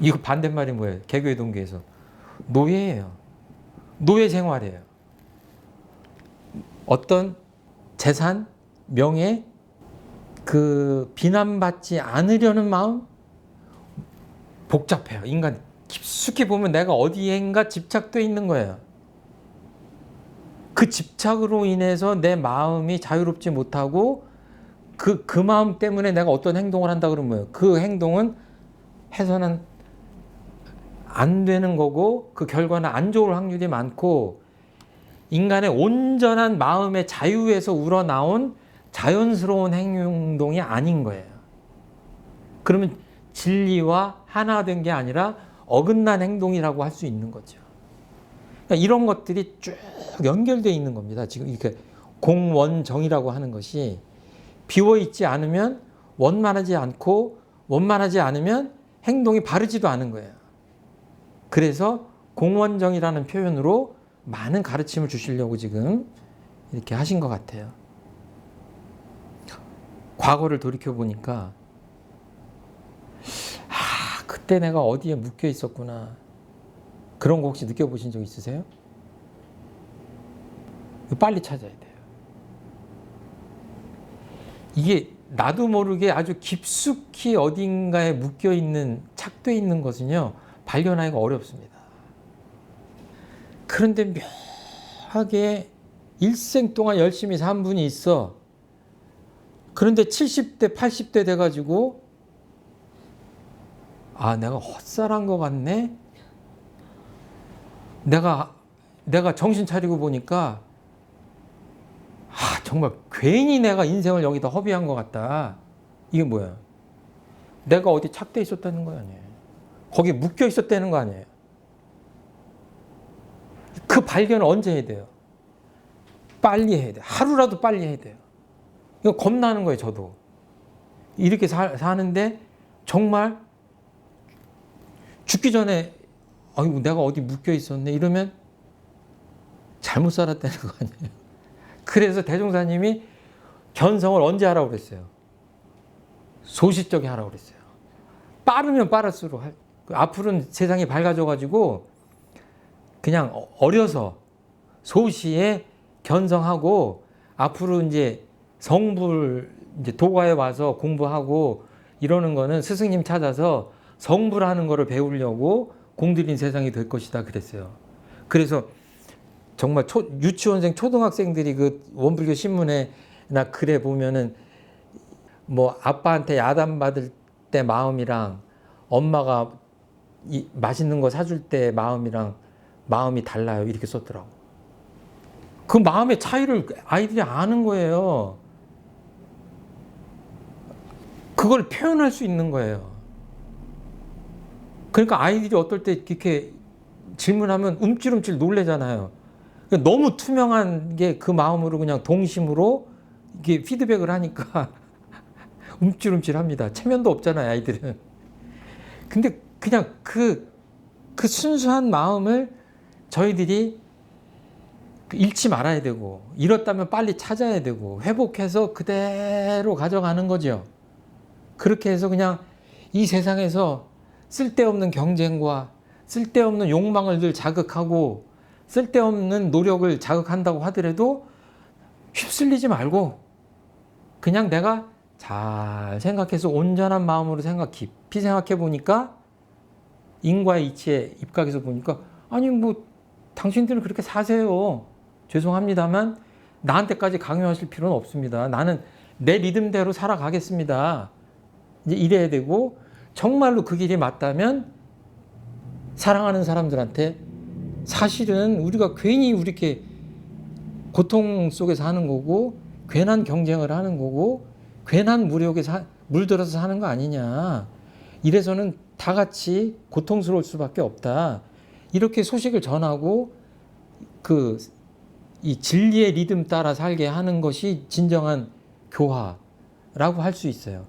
이거 반대말이 뭐예요? 개교의 동기에서 노예예요. 노예 생활이에요. 어떤 재산, 명예, 그 비난받지 않으려는 마음 복잡해요. 인간 깊숙이 보면 내가 어디엔가 집착돼 있는 거예요. 그 집착으로 인해서 내 마음이 자유롭지 못하고 그 마음 때문에 내가 어떤 행동을 한다 그러면 뭐예요? 그 행동은 해서는 안 되는 거고 그 결과는 안 좋을 확률이 많고 인간의 온전한 마음의 자유에서 우러나온 자연스러운 행동이 아닌 거예요. 그러면 진리와 하나된 게 아니라 어긋난 행동이라고 할 수 있는 거죠. 그러니까 이런 것들이 쭉 연결되어 있는 겁니다. 지금 이렇게 공원정이라고 하는 것이 비워있지 않으면 원만하지 않고 원만하지 않으면 행동이 바르지도 않은 거예요. 그래서 공원정이라는 표현으로 많은 가르침을 주시려고 지금 이렇게 하신 것 같아요. 과거를 돌이켜 보니까 그때 내가 어디에 묶여 있었구나. 그런 거 혹시 느껴보신 적 있으세요? 빨리 찾아야 돼요. 이게 나도 모르게 아주 깊숙이 어딘가에 묶여 있는, 착돼 있는 것은요, 발견하기가 어렵습니다. 그런데 묘하게 일생 동안 열심히 산 분이 있어. 그런데 70대, 80대 돼가지고 내가 헛살한 것 같네? 내가 내가 정신 차리고 보니까 정말 괜히 내가 인생을 여기다 허비한 것 같다. 이게 뭐야? 내가 어디 착돼 있었다는 거 아니에요. 거기 묶여 있었다는 거 아니에요. 그 발견을 언제 해야 돼요? 빨리 해야 돼요. 하루라도 빨리 해야 돼요. 이거 겁나는 거예요, 저도. 이렇게 사는데 정말 죽기 전에 아이고 내가 어디 묶여 있었네 이러면 잘못 살았다는 거 아니에요. 그래서 대종사님이 견성을 언제 하라고 그랬어요? 소시적에 하라고 그랬어요. 빠르면 빠를수록 앞으로는 세상이 밝아져 가지고 그냥 어려서 소시에 견성하고 앞으로 이제 성불 이제 도가에 와서 공부하고 이러는 거는 스승님 찾아서 성불하는 거를 배우려고 공들인 세상이 될 것이다 그랬어요. 그래서 정말 유치원생 초등학생들이 그 원불교 신문에나 글에 보면은 뭐 아빠한테 야단 받을 때 마음이랑 엄마가 맛있는 거 사줄 때 마음이랑 마음이 달라요 이렇게 썼더라고. 그 마음의 차이를 아이들이 아는 거예요. 그걸 표현할 수 있는 거예요. 그러니까 아이들이 어떨 때 이렇게 질문하면 움찔움찔 놀래잖아요. 너무 투명한 게 그 마음으로 그냥 동심으로 이게 피드백을 하니까 움찔움찔합니다. 체면도 없잖아요, 아이들은. 근데 그냥 그 순수한 마음을 저희들이 잃지 말아야 되고 잃었다면 빨리 찾아야 되고 회복해서 그대로 가져가는 거죠. 그렇게 해서 그냥 이 세상에서 쓸데없는 경쟁과 쓸데없는 욕망을 늘 자극하고 쓸데없는 노력을 자극한다고 하더라도 휩쓸리지 말고 그냥 내가 잘 생각해서 온전한 마음으로 깊이 생각해 보니까 인과의 이치에 입각해서 보니까 아니 뭐 당신들은 그렇게 사세요. 죄송합니다만 나한테까지 강요하실 필요는 없습니다. 나는 내 리듬대로 살아가겠습니다. 이제 이래야 되고 정말로 그 길이 맞다면 사랑하는 사람들한테 사실은 우리가 괜히 이렇게 고통 속에서 하는 거고 괜한 경쟁을 하는 거고 괜한 무력에 물들어서 사는 거 아니냐. 이래서는 다 같이 고통스러울 수밖에 없다. 이렇게 소식을 전하고 이 진리의 리듬 따라 살게 하는 것이 진정한 교화라고 할 수 있어요.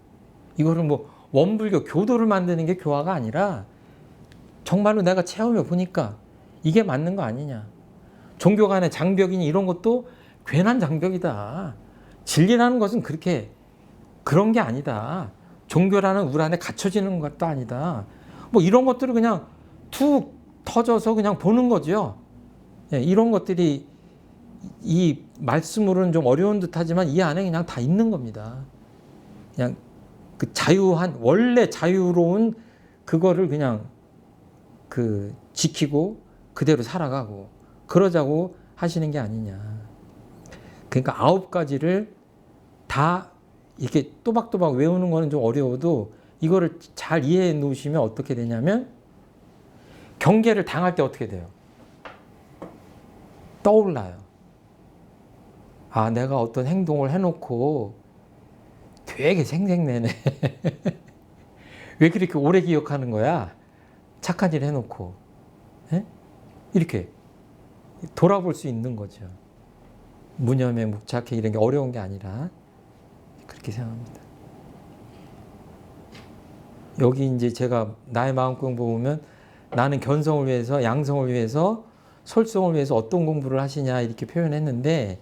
이거를 뭐 원불교 교도를 만드는 게 교화가 아니라 정말로 내가 체험해 보니까 이게 맞는 거 아니냐. 종교 간의 장벽이니 이런 것도 괜한 장벽이다. 진리라는 것은 그런 게 아니다. 종교라는 울 안에 갇혀지는 것도 아니다. 뭐 이런 것들을 그냥 툭 터져서 그냥 보는 거죠. 예, 이런 것들이 이 말씀으로는 좀 어려운 듯 하지만 이 안에 그냥 다 있는 겁니다. 그냥 그 원래 자유로운 그거를 그냥 지키고 그대로 살아가고 그러자고 하시는 게 아니냐. 그러니까 9가지를 다 이렇게 또박또박 외우는 거는 좀 어려워도 이거를 잘 이해해 놓으시면 어떻게 되냐면 경계를 당할 때 어떻게 돼요? 떠올라요. 아, 내가 어떤 행동을 해놓고 되게 생색내네. 왜 그렇게 오래 기억하는 거야? 착한 일 해놓고. 에? 이렇게 돌아볼 수 있는 거죠. 무념에 묵착해 이런 게 어려운 게 아니라 그렇게 생각합니다. 여기 이제 제가 나의 마음 공부 보면 나는 견성을 위해서 양성을 위해서 솔성을 위해서 어떤 공부를 하시냐 이렇게 표현했는데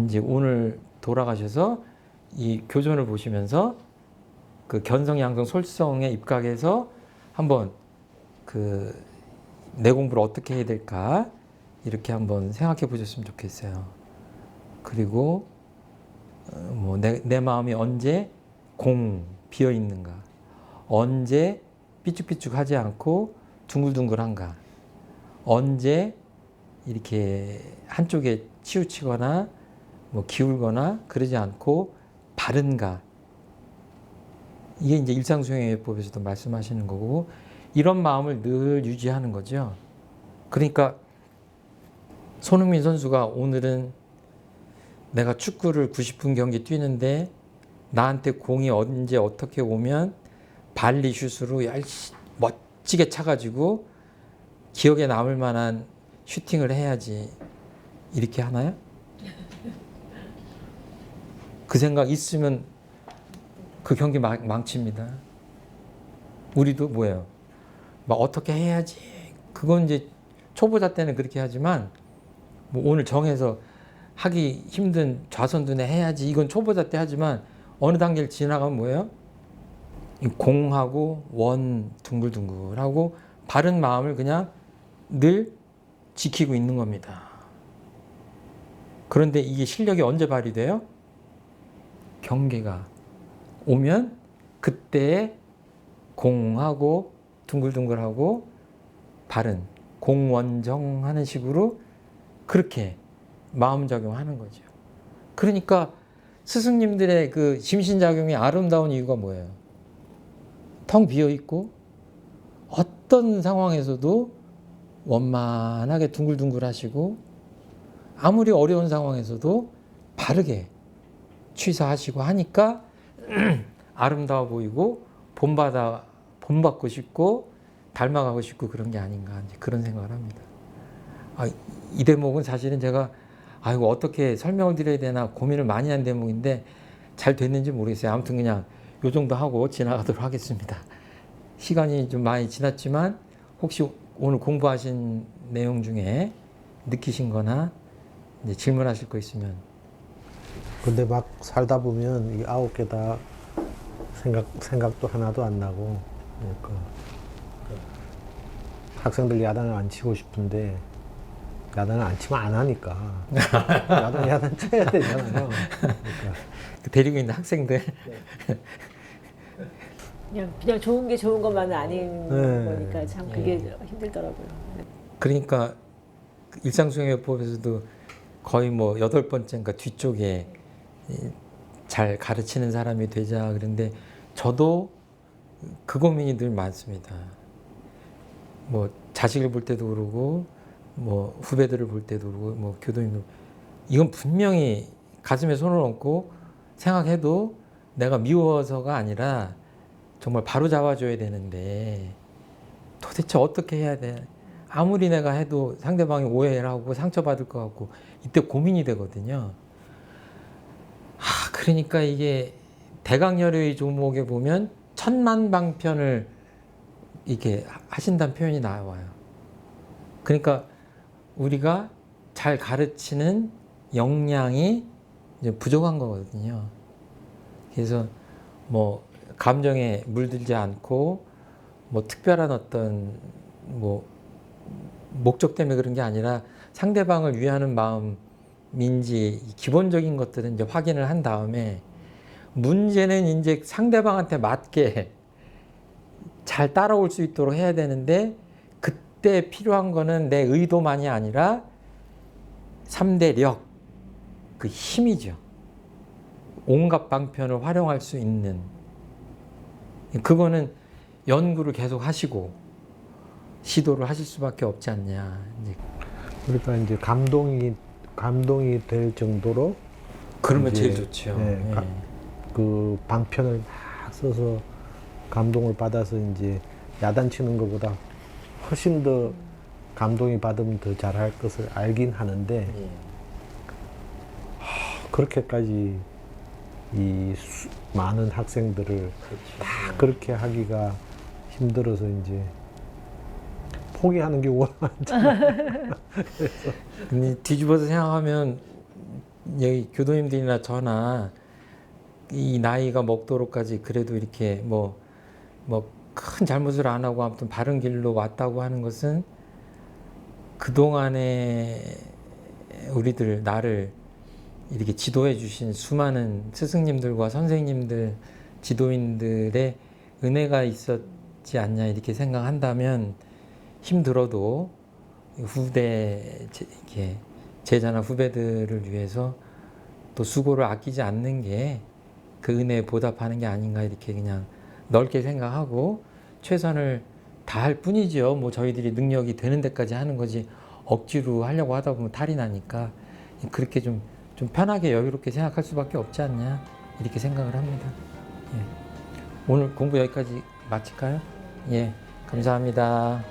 이제 오늘 돌아가셔서 이 교전을 보시면서 그 견성, 양성, 솔성에 입각해서 한번 내 공부를 어떻게 해야 될까 이렇게 한번 생각해 보셨으면 좋겠어요. 그리고 뭐 내 마음이 언제 비어 있는가, 언제 삐죽삐죽하지 않고 둥글둥글한가, 언제 이렇게 한쪽에 치우치거나 뭐 기울거나 그러지 않고 바른가. 이게 이제 일상수행예법에서도 말씀하시는 거고 이런 마음을 늘 유지하는 거죠. 그러니까 손흥민 선수가 오늘은 내가 축구를 90분 경기 뛰는데 나한테 공이 언제 어떻게 오면 발리 슛으로 멋지게 차가지고 기억에 남을 만한 슈팅을 해야지. 이렇게 하나요? 그 생각 있으면 그 경기 망칩니다. 우리도 뭐예요? 막 어떻게 해야지. 그건 이제 초보자 때는 그렇게 하지만 뭐 오늘 정해서 하기 힘든 좌선두뇌 해야지. 이건 초보자 때 하지만 어느 단계를 지나가면 뭐예요? 이 공하고 원 둥글둥글하고 바른 마음을 그냥 늘 지키고 있는 겁니다. 그런데 이게 실력이 언제 발휘돼요? 경계가 오면 그때 공하고 둥글둥글하고 바른 공원정하는 식으로 그렇게 마음작용하는 거죠. 그러니까 스승님들의 그 심신작용이 아름다운 이유가 뭐예요? 텅 비어있고 어떤 상황에서도 원만하게 둥글둥글 하시고 아무리 어려운 상황에서도 바르게 취사하시고 하니까 아름다워 보이고 본받고 싶고 닮아가고 싶고 그런 게 아닌가 이제 그런 생각을 합니다. 이 대목은 사실은 제가 이거 어떻게 설명을 드려야 되나 고민을 많이 한 대목인데 잘 됐는지 모르겠어요. 아무튼 그냥 요 정도 하고 지나가도록 하겠습니다. 시간이 좀 많이 지났지만 혹시 오늘 공부하신 내용 중에 느끼신 거나 이제 질문하실 거 있으면. 근데 막 살다 보면 이 9개 다 생각도 하나도 안 나고, 그러니까 학생들 야단을 안 치고 싶은데 야단을 안 치면 안 하니까 야단 쳐야 되잖아요. 그러니까. 데리고 있는 학생들. 그냥 좋은 게 좋은 것만은 아닌 네. 거니까 참 그게 힘들더라고요. 그러니까 일상수행요법에서도 거의 뭐 8번째인가 뒤쪽에 잘 가르치는 사람이 되자 그런데 저도 그 고민이 늘 많습니다. 뭐 자식을 볼 때도 그러고 뭐 후배들을 볼 때도 그러고 뭐 교도님도 이건 분명히 가슴에 손을 얹고 생각해도 내가 미워서가 아니라 정말 바로 잡아줘야 되는데 도대체 어떻게 해야 돼? 아무리 내가 해도 상대방이 오해를 하고 상처받을 것 같고 이때 고민이 되거든요. 그러니까 이게 대강열의 조목에 보면 천만방편을 이렇게 하신다는 표현이 나와요. 그러니까 우리가 잘 가르치는 역량이 이제 부족한 거거든요. 그래서 뭐 감정에 물들지 않고 뭐 특별한 어떤 뭐 목적 때문에 그런 게 아니라 상대방을 위하는 마음인지 기본적인 것들은 이제 확인을 한 다음에 문제는 이제 상대방한테 맞게 잘 따라올 수 있도록 해야 되는데 그때 필요한 거는 내 의도만이 아니라 3대 력, 그 힘이죠. 온갖 방편을 활용할 수 있는 그거는 연구를 계속 하시고 시도를 하실 수밖에 없지 않냐. 그러니까 이제 감동이 될 정도로 그러면 이제, 제일 좋죠. 네, 그 방편을 막 써서 감동을 받아서 이제 야단치는 것보다 훨씬 더 감동이 받으면 더 잘할 것을 알긴 하는데 그렇게까지 이 많은 학생들을 다 그렇게 하기가 힘들어서 이제 포기하는 경우가 많잖아요. 근데 뒤집어서 생각하면 여기 교도님들이나 저나 이 나이가 먹도록까지 그래도 이렇게 뭐 큰 잘못을 안 하고 아무튼 바른 길로 왔다고 하는 것은 그동안에 우리들 나를 이렇게 지도해 주신 수많은 스승님들과 선생님들, 지도인들의 은혜가 있었지 않냐 이렇게 생각한다면 힘들어도 후대 이렇게 제자나 후배들을 위해서 또 수고를 아끼지 않는 게 그 은혜에 보답하는 게 아닌가 이렇게 그냥 넓게 생각하고 최선을 다할 뿐이죠. 뭐 저희들이 능력이 되는 데까지 하는 거지 억지로 하려고 하다 보면 탈이 나니까 그렇게 좀 편하게 여유롭게 생각할 수밖에 없지 않냐 이렇게 생각을 합니다. 예. 오늘 공부 여기까지 마칠까요? 예, 감사합니다.